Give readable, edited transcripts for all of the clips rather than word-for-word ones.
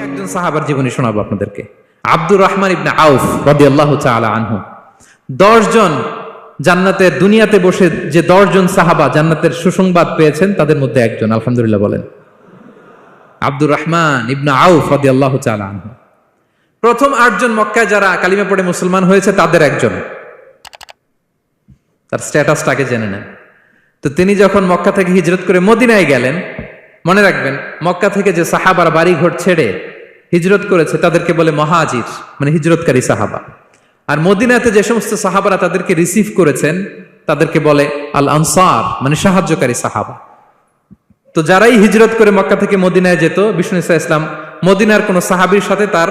একজন সাহাবার জীবনী শোনাবো আপনাদেরকে। আব্দুর রহমান ইবনে আউফ রাদিয়াল্লাহু তাআলা আনহু। 10 জন জান্নাতের দুনিয়াতে বসে যে 10 জন সাহাবা জান্নাতের সুসংবাদ পেয়েছেন তাদের মধ্যে একজন, আলহামদুলিল্লাহ বলেন। আব্দুর রহমান ইবনে আউফ রাদিয়াল্লাহু তাআলা আনহু প্রথম 8 জন মক্কায় যারা কালিমা পড়ে মুসলমান হয়েছে তাদের একজন। তার স্ট্যাটাসটাকে জেনে নেন। তো তিনি যখন মক্কা থেকে হিজরত করে মদিনায় গেলেন, মনে রাখবেন মক্কা থেকে যে সাহাবার বাড়ি ঘর ছেড়ে হিজরত করেছে তাদেরকে বলে মহাজির, মানে হিজরতকারী সাহাবা। আর মদিনাতে যে সমস্ত সাহাবারা তাদেরকে রিসিভ করেছেন তাদেরকে বলে আল আনসার, মানে সাহায্যকারী সাহাবা। তো যারাই হিজরত করে মক্কা থেকে মদিনায় যেত, বিষ্ণু ইসা ইসলাম মদিনার কোন সাহাবীর সাথে তার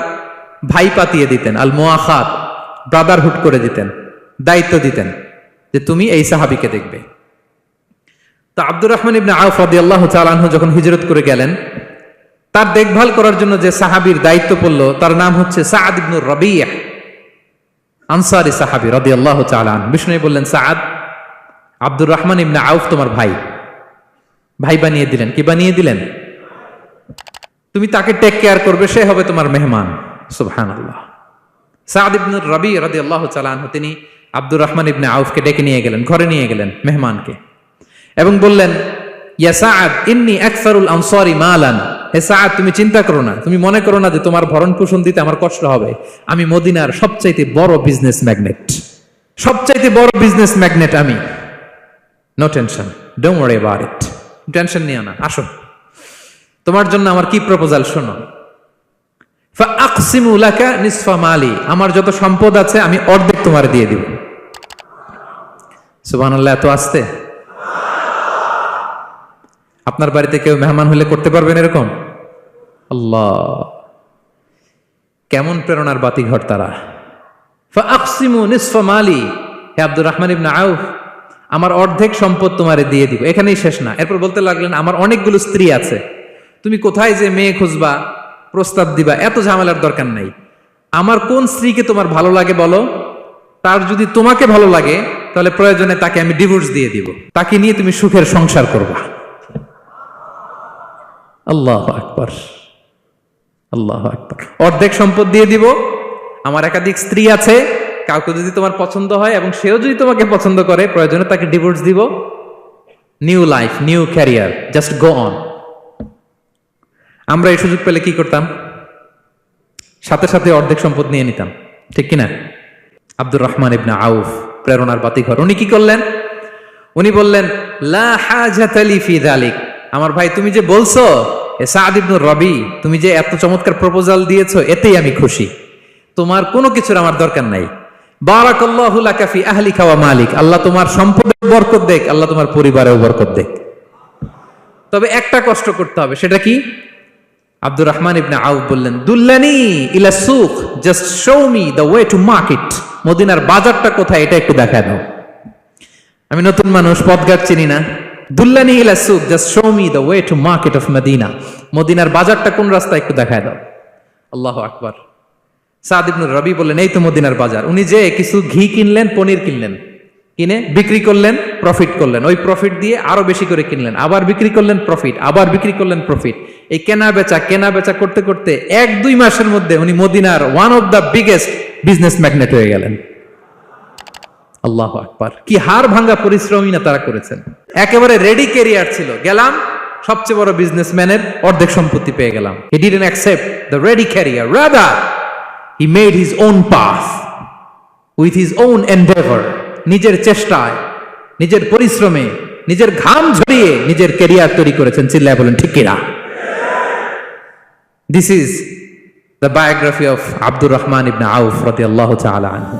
ভাই পাতিয়ে দিতেন, আল মুআখাত, ব্রাদারহুড করে দিতেন, দায়িত্ব দিতেন যে তুমি এই সাহাবীকে দেখবে। তো আব্দুর রহমান ইবনে আউফ রাদিয়াল্লাহু তাআলা আনহু যখন হিজরত করে গেলেন, তার দেখভাল করার জন্য যে সাহাবীর দায়িত্ব পড়ল তার নাম হচ্ছে সাআদ ইবনে রাবিয়া, আনসারী সাহাবী রাদিয়াল্লাহু তাআলা আনহু। বিষ্ণু বললেন, সাআদ, আব্দুর রহমান ইবনে আউফ তোমার ভাই, ভাই বানিয়ে দিলেন। কি বানিয়ে দিলেন? তুমি তাকে টেক কেয়ার করবে, সে হবে তোমার মেহমান। সুবহানাল্লাহ। সাআদ ইবনে রাবিয়া রাদিয়াল্লাহু তাআলা আনহু তিনি আব্দুর রহমান ইবনে আউফকে ডেকে নিয়ে গেলেন, ঘরে নিয়ে গেলেন মেহমানকে, এবং বললেন, ইয়া সাআদ ইন্নী আকসারুল আনসারি মালান। হে সাআদ, তুমি চিন্তা করো না, তুমি মনে করো না যে তোমার ভরণ পোষণ দিতে আমার কষ্ট হবে। আমি মদিনার সবচাইতে বড় বিজনেস ম্যাগনেট, সবচাইতে বড় বিজনেস ম্যাগনেট আমি। No tension, don't worry about it. Tension নিও না, আসো, তোমার জন্য আমার কি প্রপোজাল শোনো। ফাআকসিমু লাকা নিসফা মালি, আমার যত সম্পদ আছে আমি অর্ধেক তোমার দিয়ে দিব। সুবহানাল্লাহ। এত আসতে আপনার বাড়িতে কেউ মেহমান হলে করতে পারবেন এরকম? আল্লাহ, কেমন প্রেরণার বাতিঘর তারা। ফাআকসিমু নিসফা মালি, হে আব্দুর রহমান ইবনে আউফ, আমার অর্ধেক সম্পদ তোমারে দিয়ে দিব। এখানেই শেষ না, এরপর বলতে লাগলেন, আমার অনেকগুলো স্ত্রী আছে, তুমি কোথায় যে মেয়ে খুঁজবা, প্রস্তাব দিবা, এত ঝামেলার দরকার নাই। আমার কোন স্ত্রীকে তোমার ভালো লাগে বলো, তার যদি তোমাকে ভালো লাগে তাহলে প্রয়োজনে তাকে আমি ডিভোর্স দিয়ে দিব, তাকে নিয়ে তুমি সুখের সংসার করবা। আল্লাহু আকবার, আল্লাহু আকবার। অর্ধেক সম্পদ দিয়ে দিব, আমার একাধিক স্ত্রী আছে, কাউকে যদি তোমার পছন্দ হয় এবং সেও যদি তোমাকে পছন্দ করে প্রয়োজনে তাকে ডিভোর্স দিব। New life, new career, just go on. আমরা এই সুযোগ পেলে কি করতাম? সাথে সাথে অর্ধেক সম্পদ নিয়ে নিতাম, ঠিক কিনা? আব্দুর রহমান ইবনে আউফ প্রেরণার বাতিঘর। উনি কি করলেন? উনি বললেন, লা হাজাতা লি ফি যালিক, আমার ভাই তুমি যে বলছো এ সাআদ ইবনে রবি, তুমি যে এত চমৎকার প্রপোজাল দিয়েছো এতেই আমি খুশি, তোমার কোনো কিছুর আমার দরকার নাই। বারাকাল্লাহু লাকা ফি আহলিকা ওয়া মালিক, আল্লাহ তোমার সম্পদে বরকত দেখ, আল্লাহ তোমার পরিবারেও বরকত দেখ। তবে একটা কষ্ট করতে হবে, সেটা কি? আব্দুর রহমান ইবনে আউফ বললেন, দুল্লানি ইলা সুক, just show me the way to market. মদিনার বাজারটা কোথায় এটা একটু দেখায় দাও। আমি নতুন মানুষ, পথঘাট চিনি না। দুল্লানি ইলা সুক, just show me the way to market of Medina. মদিনার বাজারটা কোন রাস্তা একটু দেখায় দাও। আল্লাহু আকবার। সাআদ ইবনে রবি বললেন, এই তো মদিনার বাজার। উনি যে কিছু ঘি কিনলেন, পনির কিনলেন, কিনে বিক্রি করলেন, প্রফিট করলেন। ওই প্রফিট দিয়ে আরো বেশি করে কিনলেন, আবার বিক্রি করলেন, প্রফিট, আবার বিক্রি করলেন, প্রফিট। এই কেনা বেচা করতে করতে 1-2 মাসের মধ্যে উনি মদিনার one of the biggest business magnate হয়ে গেলেন। আল্লাহু আকবার। কি হাড় ভাঙ্গা পরিশ্রমই না তারা করেছেন। একেবারে রেডি ক্যারিয়ার ছিল, গেলাম সবচেয়ে বড় বিজনেসম্যানের অর্ধেক সম্পত্তি পেয়ে গেলাম। He didn't accept the ready career, rather he made his own path with his own endeavor. নিজের চেষ্টায়, নিজের পরিশ্রমে, নিজের ঘাম ঝরিয়ে নিজের ক্যারিয়ার তৈরি করেছেন। চিল্লায় বলেন ঠিক কিনা? This is the biography of Abdul Rahman ibn Auf radiyallahu ta'ala anhu.